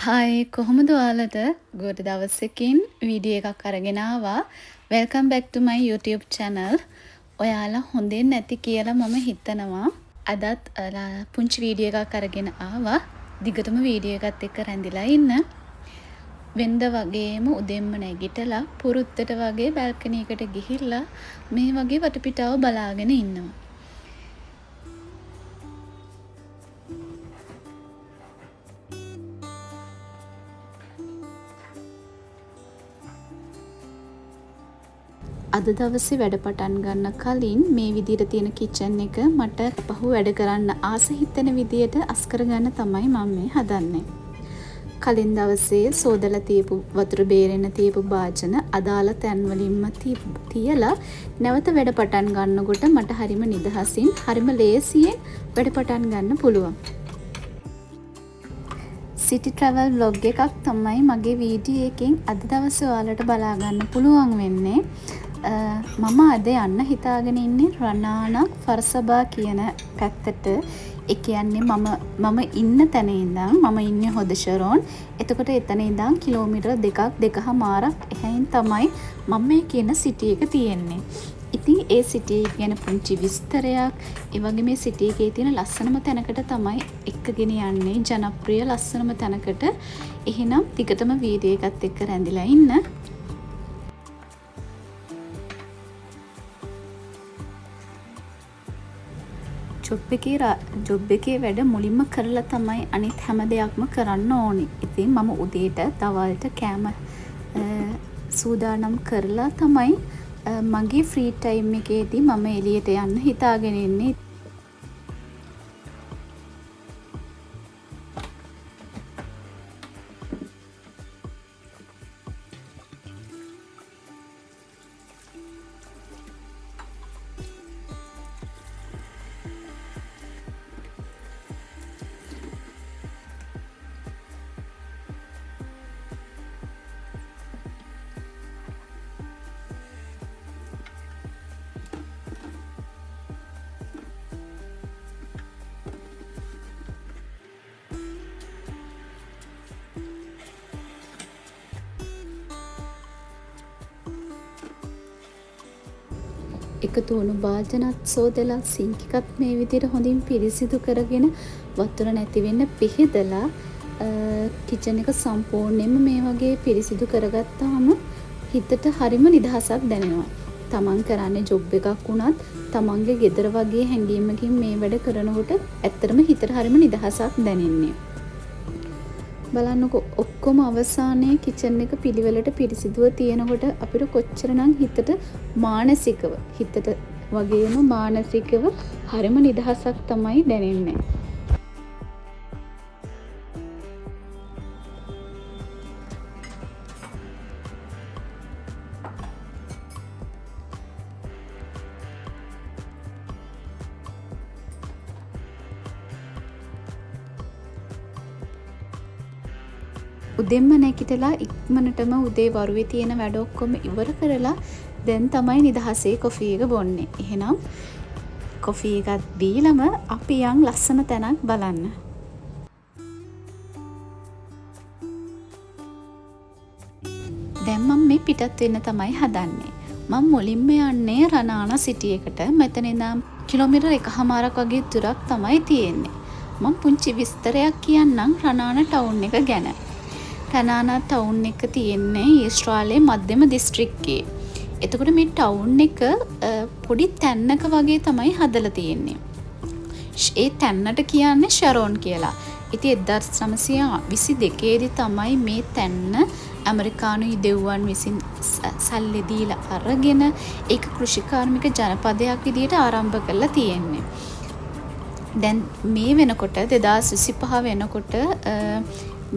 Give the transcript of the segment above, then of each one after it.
Hi කොහොමද ඔයාලට ගොඩ දවසකින් වීඩියෝ එකක් අරගෙන ආවා. වෙල්කම් බැක් ටු මයි YouTube channel. ඔයාලා හොඳින් නැති කියලා මම හිතනවා. අදත් පුංචි වීඩියෝ එකක් අරගෙන ආවා. දිගටම වීඩියෝ එකත් එක්ක රැඳිලා ඉන්න. වෙනද වගේම උදෙන්ම නැගිටලා පුරුද්දට වගේ බල්කනි එකට ගිහිල්ලා මේ වගේ වටපිටාව බලාගෙන ඉන්නවා. අද දවසේ වැඩ පටන් ගන්න කලින් මේ විදිහට තියෙන කිචන් එක මට පහු වැඩ කරන්න ආස හිතෙන විදිහට අස් කරගන්න තමයි මම මේ හදන්නේ. කලින් දවසේ සෝදලා තියපු වතුර බේරෙන්න තියපු භාජන අදාළ තැන් වලින්ම තියලා නැවත වැඩ පටන් ගන්නකොට මට හරිම නිදහසින් හරිම ලේසියෙන් වැඩ පටන් ගන්න පුළුවන්. සිටි ට්‍රැවල් ව්ලොග් එකක් තමයි මගේ වීඩියෝ එකෙන් අද දවසේ ඔයාලට බලා ගන්න පුළුවන් වෙන්නේ. මම අද යන්න හිතාගෙන ඉන්නේ රනානක් ෆර්සබා කියන පැත්තට. ඒ කියන්නේ මම ඉන්න තැන ඉඳන් මම ඉන්නේ හොදෂරෝන්. එතකොට එතන ඉඳන් කිලෝමීටර් 2.5 එහයින් තමයි මම මේ කියන සිටි එක තියෙන්නේ. ඉතින් ඒ සිටි එක ගැන පුංචි විස්තරයක්, ඒ වගේ මේ සිටි එකේ තියෙන ලස්සනම තැනකට තමයි එක්කගෙන යන්නේ, ජනප්‍රිය ලස්සනම තැනකට. එහෙනම් ටිකටම වීඩියෝ එකත් එක්ක රැඳිලා ඉන්න. ජොබ් එකේ වැඩ මුලින්ම කරලා තමයි අනිත් හැම දෙයක්ම කරන්න ඕනි. ඉතින් මම උදේට දවල්ට කෑම සූදානම් කරලා තමයි මගේ ෆ්‍රී ටයිම් එකේදී මම එළියට යන්න හිතාගෙන ඉන්නේ. එකතු වුණු භාජනත් සෝදලා සිංක් එකත් මේ විදිහට හොඳින් පිරිසිදු කරගෙන වතුර නැති වෙන්න පිහදලා කිචන් එක සම්පූර්ණයෙන්ම මේ වගේ පිරිසිදු කරගත්තාම හිතට හරිම නිදහසක් දැනෙනවා. තමන් කරන්නේ ජොබ් එකක් වුණත් තමන්ගේ ගෙදර වගේ හැඟීමකින් මේ වැඩ කරනකොට ඇත්තටම හිතට හරිම නිදහසක් දැනෙන්නේ. බලන්නකො ඔක්කොම අවසානයේ කිචන් එක පිළිවෙලට පිරිසිදුව තියෙනකොට අපිට කොච්චරනම් හිතට මානසිකව හිතට වගේම මානසිකව හරිම නිදහසක් තමයි දැනෙන්නේ. උදෙන්ම නැගිටලා ඉක්මනටම උදේ වරුවේ තියෙන වැඩ ඔක්කොම ඉවර කරලා දැන් තමයි නිදහසේ කොෆි එක බොන්නේ. එහෙනම් කොෆි එකත් බීලම අපි යන් ලස්සන තැනක් බලන්න. දැන් මම මේ පිටත් වෙන්න තමයි හදන්නේ. මම මුලින්ම යන්නේ රනානා සිටි එකට. මෙතන ඉඳන් කිලෝමීටර් 1.5ක් වගේ දුරක් තමයි තියෙන්නේ. මම පුංචි විස්තරයක් කියන්නම් රනානා ටවුන් එක ගැන. රනානා ටවුන් එක තියෙන්නේ ඊස්ට්‍රාලියාවේ මධ්‍යම දිස්ත්‍රික්කයේ. එතකොට මේ ටවුන් එක පොඩි තැන්නක වගේ තමයි හදලා තියෙන්නේ. ඒ තැන්නට කියන්නේ ෂරෝන් කියලා. ඉතින් 1922 දී තමයි මේ තැන්න ඇමරිකානු ඉදෙව්වන් විසින් සල්ලි දීලා අරගෙන ඒක කෘෂිකාර්මික ජනපදයක් විදිහට ආරම්භ කරලා තියෙන්නේ. දැන් මේ වෙනකොට 2025 වෙනකොට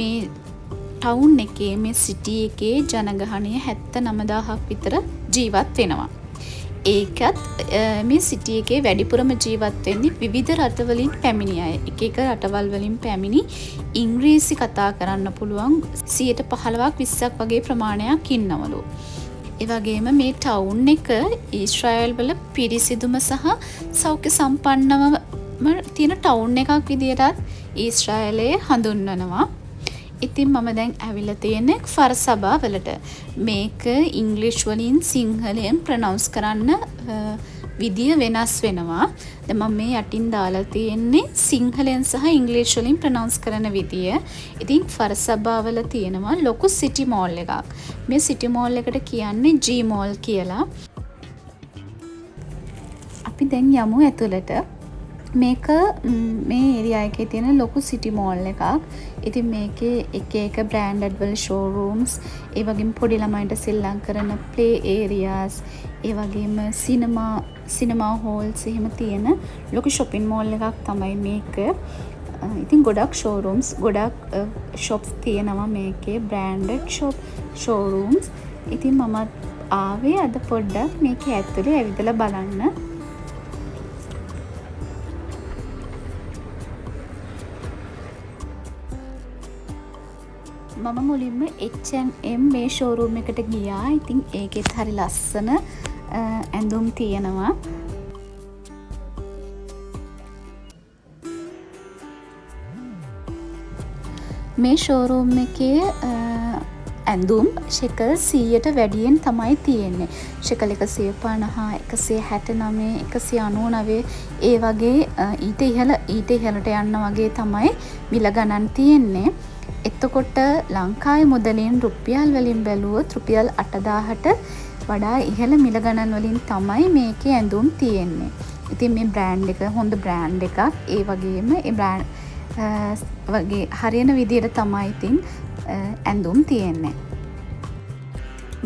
මේ ටවුන් එකේ මේ සිටි එකේ ජනගහනය 79000ක් විතර ජීවත් වෙනවා. ඒකත් මේ සිටි එකේ වැඩිපුරම ජීවත් වෙන්නේ විවිධ රටවලින් පැමිණි අය. එක එක රටවල් වලින් පැමිණි ඉංග්‍රීසි කතා කරන්න පුළුවන් 15%ක් 20ක් වගේ ප්‍රමාණයක් ඉන්නවලු. ඒ වගේම මේ ටවුන් එක ඊශ්‍රායල් වල පිරිසිදුම සහ සෞඛ්‍ය සම්පන්නම තියෙන ටවුන් එකක් විදිහටත් ඊශ්‍රායලයේ හඳුන්වනවා. ඉතින් මම දැන් ඇවිල්ලා තියෙන්නේ ෆර්සබා වලට. මේක ඉංග්‍රීසි වලින් සිංහලෙන් ප්‍රොනවුන්ස් කරන්න විදිය වෙනස් වෙනවා. දැන් මම මේ යටින් දාලා තියෙන්නේ සිංහලෙන් සහ ඉංග්‍රීසි වලින් ප්‍රොනවුන්ස් කරන විදිය. ඉතින් ෆර්සබා වල තියෙනවා ලොකු සිටි මෝල් එකක්. මේ සිටි මෝල් එකට කියන්නේ G මෝල් කියලා. අපි දැන් යමු ඇතුළට. මේක මේ ඒරියා එකේ තියෙන ලොකු සිටි මෝල් එකක්. ඉතින් මේකේ එක එක බ්‍රෑන්ඩඩ් වල ෂෝරූම්ස්, ඒ වගේම පොඩි ළමයින්ට සෙල්ලම් කරන ප්ලේ ඒරියාස්, ඒ වගේම සිනමා හෝල්ස් එහෙම තියෙන ලොකු shopping mall එකක් තමයි මේක. ඉතින් ගොඩක් ෂෝරූම්ස්, ගොඩක් shops තියෙනවා මේකේ, බ්‍රෑන්ඩඩ් ෂෝරූම්ස්. ඉතින් මම ආවේ අද පොඩ්ඩක් මේකේ ඇතුලේ ඇවිදලා බලන්න. මම මුලින්ම H&M මේ ෂෝරූම් එකට ගියා. ඉතින් ඒකෙත් හරි ලස්සන ඇඳුම් තියෙනවා. මේ ෂෝරූම් එකේ ඇඳුම් ෂෙකල් 100ට වැඩියෙන් තමයි තියෙන්නේ. ෂෙකල් 150, 169, 199 ඒ වගේ ඊට ඉහළට යන්න වගේ තමයි මිල ගණන් තියෙන්නේ. එතකොට ලංකාවේ මුදලින් රුපියල් වලින් බැලුවොත් රුපියල් 8000ට වඩා ඉහළ මිල ගණන් වලින් තමයි මේකේ ඇඳුම් තියෙන්නේ. ඉතින් මේ බ්‍රෑන්ඩ් එක හොඳ බ්‍රෑන්ඩ් එකක්. ඒ වගේම ඒ බ්‍රෑන්ඩ් වගේ හරියන විදියට තමයි ඉතින් ඇඳුම් තියෙන්නේ.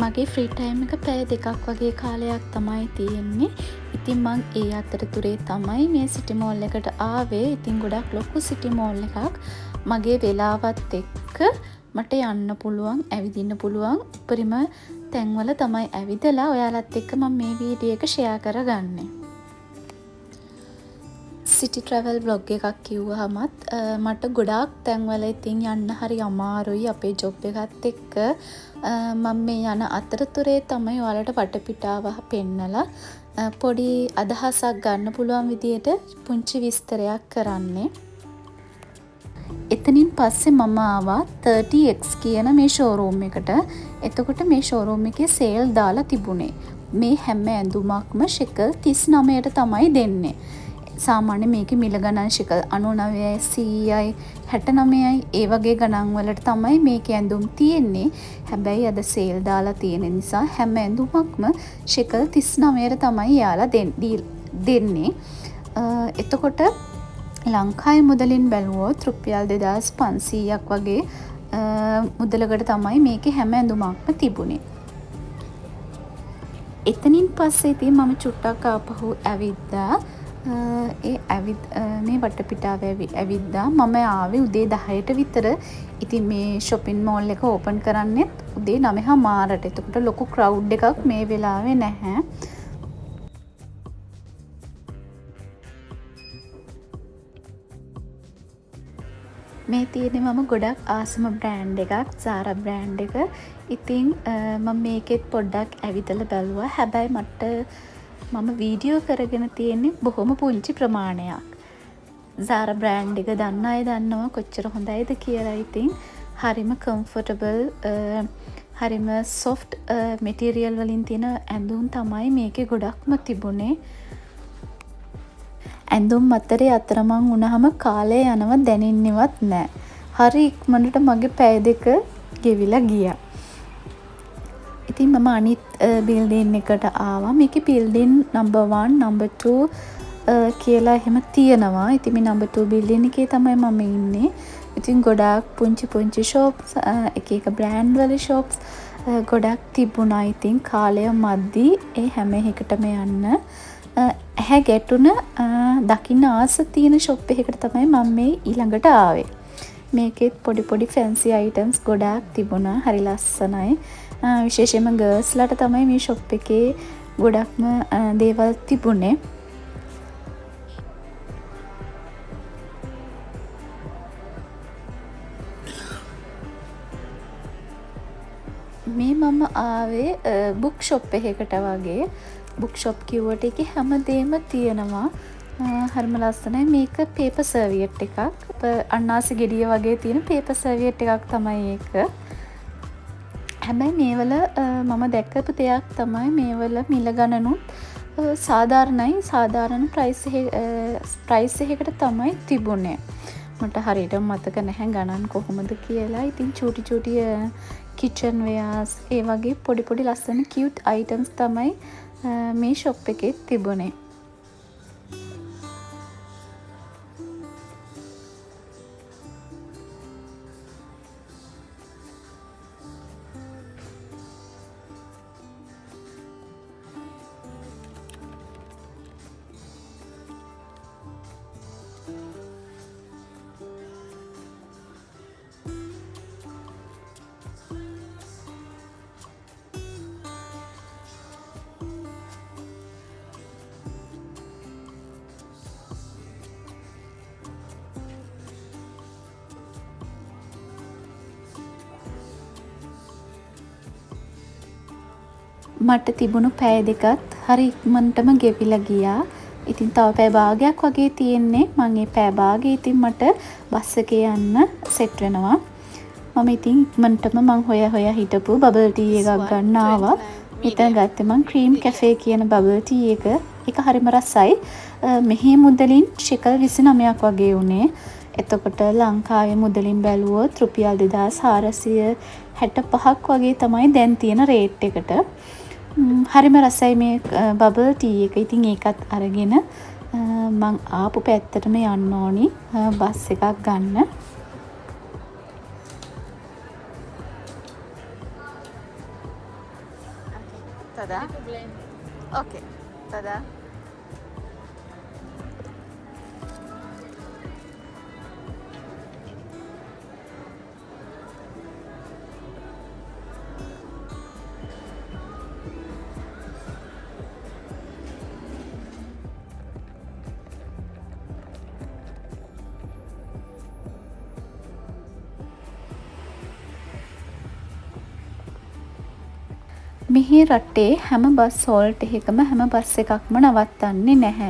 මගේ ෆ්‍රී ටයිම් එක පැය 2ක් වගේ කාලයක් තමයි තියෙන්නේ. ඉතින් මං ඒ අතරතුරේ තමයි මේ සිටි මෝල් එකට ආවේ. ඉතින් ගොඩක් ලොකු සිටි මෝල් එකක්. මගේ වෙලාවත් එක්ක මට යන්න පුළුවන්, ඇවිදින්න පුළුවන් උපරිම තැන්වල තමයි ඇවිදලා ඔයාලත් එක්ක මම මේ වීඩියෝ එක ෂෙයා කරගන්නේ. සිටි ට්‍රැවල් බ්ලොග් එකක් කිව්වහමත් මට ගොඩාක් තැන්වල ඉතින් යන්න හරි අමාරුයි අපේ ජොබ් එකත් එක්ක. මම මේ යන අතරතුරේ තමයි ඔයාලට වටපිටාව පෙන්නලා පොඩි අදහසක් ගන්න පුළුවන් විදියට පුංචි විස්තරයක් කරන්නේ. එතනින් පස්සේ මම ආවා 30X කියන මේ ෂෝරූම් එකට. එතකොට මේ ෂෝරූම් එකේ සේල් දාලා තිබුණේ. මේ හැම ඇඳුමක්ම ෂෙකල් 39ට තමයි දෙන්නේ. සාමාන්‍ය මේකේ මිල ගණන් ෂෙකල් 99යි, 100යි, 69යි ඒ වගේ ගණන් වලට තමයි මේකේ ඇඳුම් තියෙන්නේ. හැබැයි අද සේල් දාලා තියෙන නිසා හැම ඇඳුමක්ම ෂෙකල් 39ට තමයි යාලා දෙන්නේ. එතකොට ලංකාවේ මුදලින් බැලුවොත් රුපියල් 2500ක් වගේ මුදලකට තමයි මේකේ හැම ඇඳුමක්ම තිබුණේ. එතනින් පස්සේ ඉතින් මම චුට්ටක් ආපහු ඇවිද්දා. මේ වටපිටාව ඇවිද්දා. මම ආවේ උදේ 10ට විතර. ඉතින් මේ shopping mall එක ඕපන් කරන්නෙත් උදේ 9:00ට. එතකොට ලොකු crowd එකක් මේ වෙලාවේ නැහැ. මේ තියෙන්නේ මම ගොඩක් ආසම බ්‍රෑන්ඩ් එකක්, Zara බ්‍රෑන්ඩ් එක. ඉතින් මම මේකෙත් පොඩ්ඩක් ඇවිදලා බැලුවා. හැබැයි මම වීඩියෝ කරගෙන තියෙන්නේ බොහොම පුංචි ප්‍රමාණයක්. Zara බ්‍රෑන්ඩ් එක දන්න අය දන්නවා කොච්චර හොඳයිද කියලා. ඉතින් හරිම කම්ෆර්ටබල්, හරිම සොෆ්ට් මැටීරියල් වලින් තියෙන ඇඳුම් තමයි මේකේ ගොඩක්ම තිබුණේ. ඇඳුම් අතරේ අතරමං වුණාම කාලය යනව දැනෙන්නේවත් නැහැ. හරි ඉක්මනට මගේ පැය 2 ගෙවිලා ගියා. ඉතින් මම අනිත් බිල්ඩින් එකට ආවා. මේකේ බිල්ඩින් number 1, number 2 කියලා එහෙම තියෙනවා. ඉතින් මේ number 2 බිල්ඩින් එකේ තමයි මම ඉන්නේ. ඉතින් ගොඩාක් පුංචි shops, එක බ්‍රෑන්ඩ් වල shops ගොඩක් තිබුණා. ඉතින් කාලය මැද්දී ඒ හැම එකටම යන්න ඇහැ ගැටුණ දකින්න ආස තියෙන ෂොප් එකකට තමයි මම මේ ඊළඟට ආවේ. මේකෙත් පොඩි ෆැන්සි අයිටම්ස් ගොඩාක් තිබුණා. හරි ලස්සනයි. විශේෂයෙන්ම ගර්ල්ස්ලාට තමයි මේ ෂොප් එකේ ගොඩක්ම දේවල් තිබුණේ. මේ මම ආවේ බුක් ෂොප් එකකට වගේ. බුක් ෂොප් කිව්වට ඒකේ හැමදේම තියෙනවා. හරිම ලස්සනයි. මේක පේපර් සර්වියට් එකක්. අන්නාසි ගෙඩිය වගේ තියෙන පේපර් සර්වියට් එකක් තමයි ඒක. හැබැයි මේවල මම දැක්කපු දෙයක් තමයි මේවල මිල ගණනුත් සාධාරණයි. සාධාරණ ප්‍රයිස් එකකට තමයි තිබුණේ. මට හරියට මතක නැහැ ගණන් කොහොමද කියලා. ඉතින් චූටි චූටි කිචන් වෙයාස් ඒ වගේ පොඩි පොඩි ලස්සන කියුට් අයිටම්ස් තමයි මේ ෂොප් එකේ තිබුණේ. මට තිබුණු පැය දෙකත් හරි ඉක්මනටම ගෙවිලා ගියා. ඉතින් තව පැය භාගයක් වගේ තියෙන්නේ. මම ඒ පැය භාගෙ ඉතින් මට බස් එකේ යන්න සෙට් වෙනවා. මම ඉතින් ඉක්මනටම මං හොයා හිටපු බබල් ටී එකක් ගන්න ආවා. මෙතන ගත්තේ මං ක්‍රීම් කැෆේ කියන බබල් ටී එක. ඒක හරිම රසයි. මෙහි මුදලින් ශෙකල් 29ක් වගේ උනේ. එතකොට ලංකාවේ මුදලින් බැලුවොත් රුපියල් 2465ක් වගේ තමයි දැන් තියෙන රේට් එකට. හරිම රසයි මේ බබල් ටී එක. ඉතින් ඒකත් අරගෙන මං ආපු පැත්තටම යන්න ඕනි බස් එකක් ගන්න. තදා ඕකේ තදා මෙහි රටේ හැම බස් හෝල්ට් එකකම හැම බස් එකක්ම නවත්තන්නේ නැහැ.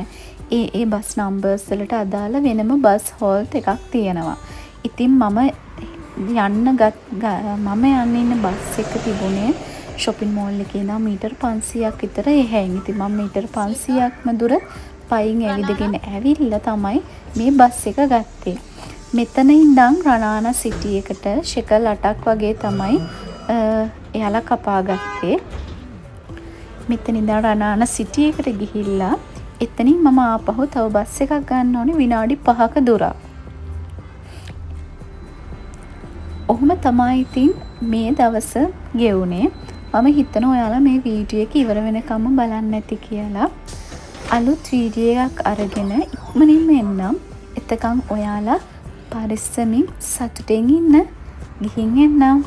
ඒ බස් නම්බර්ස් වලට අදාළ වෙනම බස් හෝල්ට් එකක් තියෙනවා. ඉතින් මම යන්න ඉන්න බස් එක තිබුණේ shopping mall එකේ ඉඳන් මීටර් 500ක් විතර එහයින්. ඉතින් මම මීටර් 500ක්ම දුර පයින් ඇවිදගෙන ඇවිල්ලා තමයි මේ බස් එක ගත්තේ. මෙතන ඉඳන් රනානා සිටි එකට ෂෙකල් 8ක් වගේ තමයි එයාලා කපාගත්තේ. මෙතන ඉඳන් රනානා සිටි එකට ගිහිල්ලා එතනින් මම ආපහු තව බස් එකක් ගන්න ඕනේ විනාඩි 5ක දුරක්. ඔහොම තමයි ඉතින් මේ දවස ගෙවුනේ. මම හිතනවා ඔයාලා මේ වීඩියෝ එක ඉවර වෙනකම්ම බලන්න ඇති කියලා. අලුත් වීඩියෝ එකක් අරගෙන ඉක්මනින්ම එන්නම්. එතකන් ඔයාලා පරිස්සමින් සතුටින් ඉන්න. ගිහින් එන්නම්.